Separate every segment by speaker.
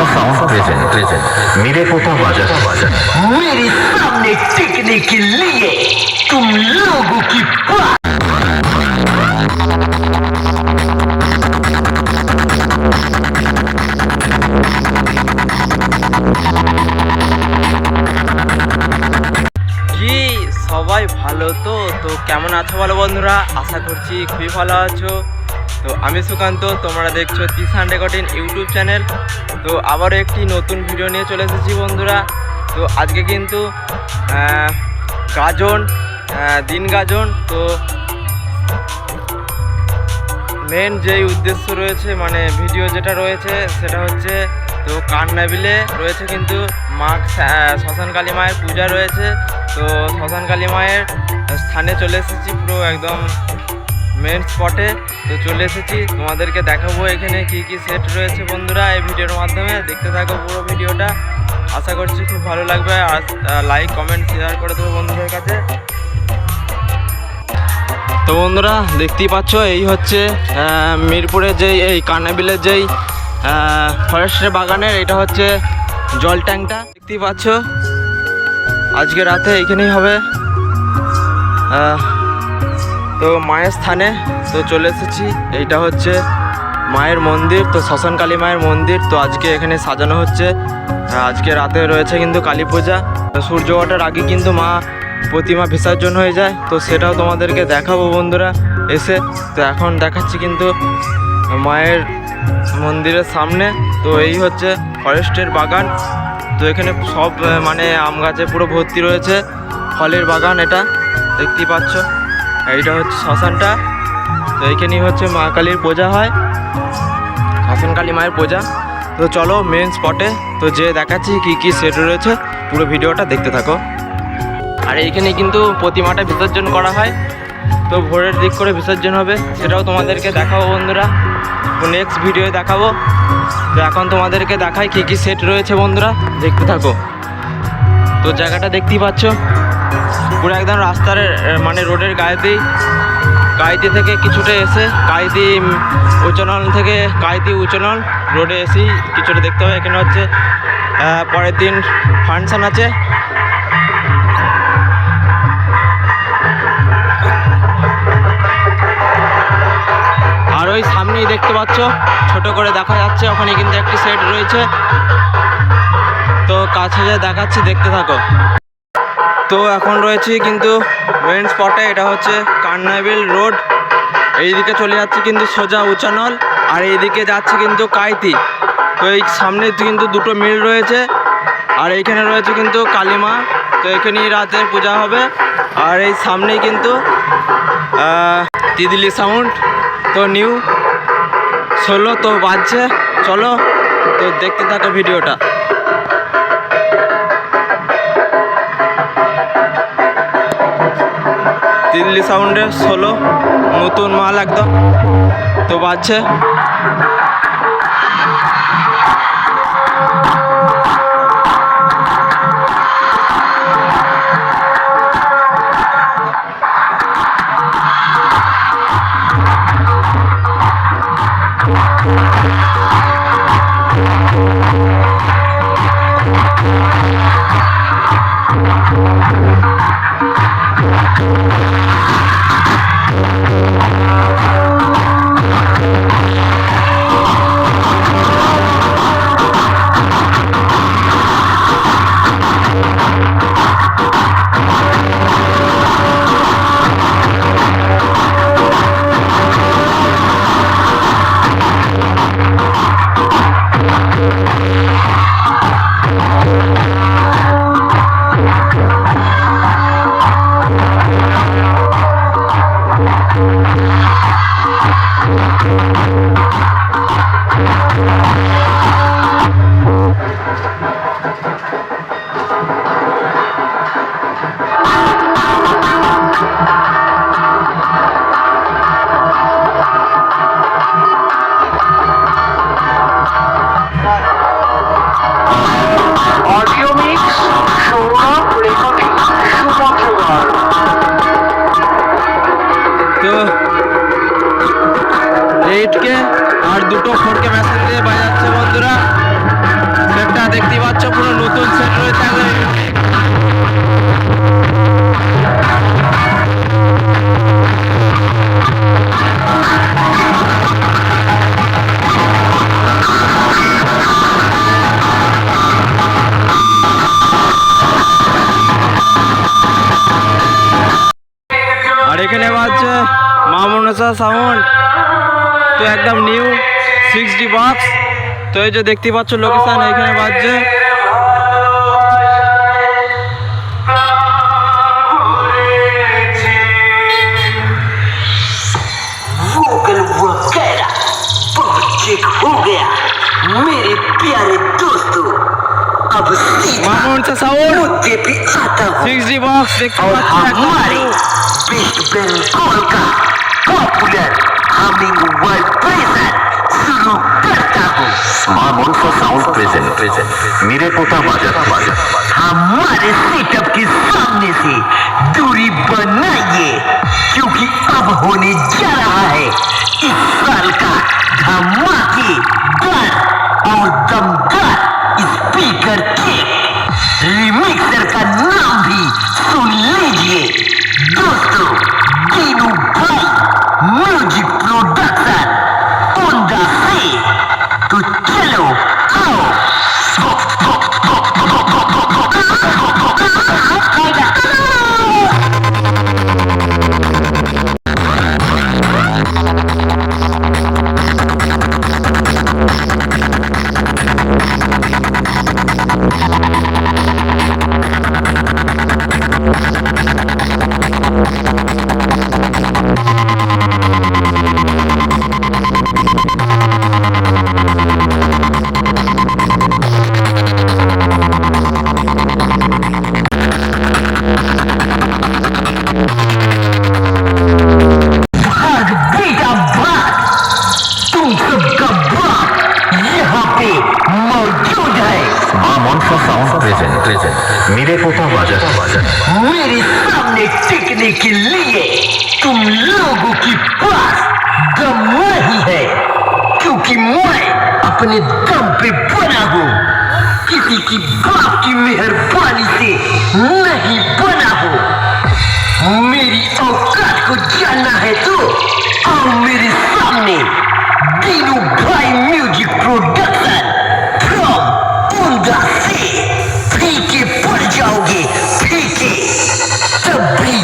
Speaker 1: आशा sound present मेरे पोता बाजा मेरे सामने टिकने के लिए तुम लोगों की
Speaker 2: সবাই ভালো তো কেমন আছো বলো বন্ধুরা, আশা করছি খুবই ভালো আছো। তো আমি সুকান্ত, তোমরা দেখছো তিসান রেকর্ডিং ইউটিউব চ্যানেল। তো আবারও একটি নতুন ভিডিও নিয়ে চলে এসেছি বন্ধুরা। তো আজকে কিন্তু গাজন, দিন গাজন। তো মেন যেই উদ্দেশ্য রয়েছে, মানে ভিডিও যেটা রয়েছে সেটা হচ্ছে, তো কান্নাবিলে রয়েছে কিন্তু মা শ্মশান কালী মায়ের পূজা রয়েছে। তো শ্মশান কালী মায়ের স্থানে চলে এসেছি, পুরো একদম মেন স্পটে। তো চলে এসেছি, তোমাদেরকে দেখাবো এখানে কি কি সেট রয়েছে বন্ধুরা। এই ভিডিওর মাধ্যমে দেখতে থাকো পুরো ভিডিওটা, আশা করছি খুব ভালো লাগবে। আর লাইক কমেন্ট শেয়ার করে দেবো বন্ধুদের কাছে। তো বন্ধুরা দেখতেই পাচ্ছ, এই হচ্ছে মিরপুরে যেই এই কান্নাবিলের যেই ফরেস্টের বাগানের, এটা হচ্ছে জল ট্যাঙ্কটা দেখতেই পাচ্ছ। আজকে রাতে এইখানেই হবে তো মায়ের স্থানে। তো চলে এসেছি, এইটা হচ্ছে মায়ের মন্দির, তো শ্মশান কালী মায়ের মন্দির। তো আজকে এখানে সাজানো হচ্ছে, আজকে রাতে রয়েছে কিন্তু কালী পূজা। সূর্য ওঠার আগে কিন্তু মা প্রতিমা বিসর্জন হয়ে যায়, তো সেটাও তোমাদেরকে দেখাবো বন্ধুরা এসে। তো এখন দেখাচ্ছি কিন্তু মায়ের মন্দিরের সামনে। তো এই হচ্ছে ফরেস্টের বাগান। তো এখানে সব মানে আম গাছে পুরো ভর্তি রয়েছে, ফলের বাগান এটা দেখতেই পাচ্ছ। এইটা হচ্ছে শ্মশানটা। তো এইখানেই হচ্ছে মা কালীর পূজা হয়, শ্মশান কালী মায়ের পূজা। তো চলো মেন স্পটে, তো যে দেখাচ্ছি কি কি সেট রয়েছে, পুরো ভিডিওটা দেখতে থাকো। আর এইখানে কিন্তু প্রতিমাটা বিসর্জন করা হয়, তো ভোরের দিক করে বিসর্জন হবে, সেটাও তোমাদেরকে দেখাবো বন্ধুরা, তো নেক্সট ভিডিওয়ে দেখাবো। তো এখন তোমাদেরকে দেখাই কী কী সেট রয়েছে বন্ধুরা, দেখতে থাকো। তো জায়গাটা দেখতেই পাচ্ছ, পুরো একদম রাস্তার মানে রোডের গাইতি থেকে কিছুটা এসে গাইতি উচ্চনল থেকে গাইতি উচ্চনল রোডে এসেই কিছুটা দেখতে হবে। এখানে হচ্ছে পরের দিন ফাংশন আছে। আর ওই সামনেই দেখতে পাচ্ছ, ছোট করে দেখা যাচ্ছে, ওখানে কিন্তু একটি সেট রয়েছে। তো কাছে যে দেখাচ্ছি, দেখতে থাকো। তো এখন রয়েছি কিন্তু মেন স্পটে, এটা হচ্ছে কান্নাবিল রোড। এইদিকে চলে যাচ্ছে কিন্তু সোজা উচানল, আর এইদিকে যাচ্ছে কিন্তু কাইতি। তো এই সামনে কিন্তু দুটো মিল রয়েছে, আর এইখানে রয়েছে কিন্তু কালীমা। তো এখানেই রাতে পূজা হবে। আর এই সামনেই কিন্তু তিতলি সাউন্ড, তো নিউ 16 তো বাজছে। চলো তো দেখতে থাকো ভিডিওটা। দিল্লি সাউন্ডের 16 নতুন মাল একদম, তো বাজছে। তো 8K আর দুটো 4K মেশিন দিয়ে বাজাচ্ছে বন্ধুরা। নতুন সেট রয়েছে আগে। আর এখানে বাজছে মা মনসা সাউন্ড, তো একদম নিউ 6D বক্স। তো এই যে দেখতে পাচ্ছ লোকেশন, এখানে বাজছে।
Speaker 1: वोकल वगैरह बहुत चेक हो गया मेरे प्यारे दोस्तों। अब
Speaker 2: মা মনসা সাউন্ড
Speaker 1: मुद्दे पे आता हूँ
Speaker 2: 6D বক্স দেখতে
Speaker 1: और
Speaker 2: পাচ্ছ
Speaker 1: हमारे वेस्ट बंगाल का पॉपुलर हमिंग वर्ड प्रेजेंट शुरू करता हूँ। माँ मनसा साउंड प्रेजेंट मेरे पोता बाजा हमारे सेटअप के सामने से दूरी बनाइए क्योंकि अब होने जा रहा है इस साल का धमाकेदार और दमदार स्पीकर केक। रिमिक्सर का नाम भी सुन लीजिए दोस्तों, दीनू भाई म्यूजिक प्रोडक्शन ओंदा से। तो चलो आओ। भाग बेटा भाग, तुम सबका बाप यहाँ पे मौजूद है। माँ मनसा साउंड प्रेजेंट मेरे पोता बाजा मेरे सामने टिकने के लिए तुम लोगों के पास दम नहीं है क्योंकि मैं अपने दम पे बना हूँ, किसी की बाप की मेहरबानी से नहीं बना हूँ। मेरी औकात को जानना है तो आओ मेरे सामने। दीनू भाई म्यूजिक प्रोडक्शन फ्रॉम ओंदा से। फीके पड़ जाओगे फीके, तब भी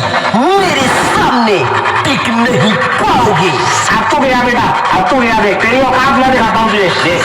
Speaker 1: मेरे सामने टिक नहीं पाओगे। अब तो गया बेटा, अब तो गया, देख तेरी औकात मैं दिखाता हूँ तुझे। देख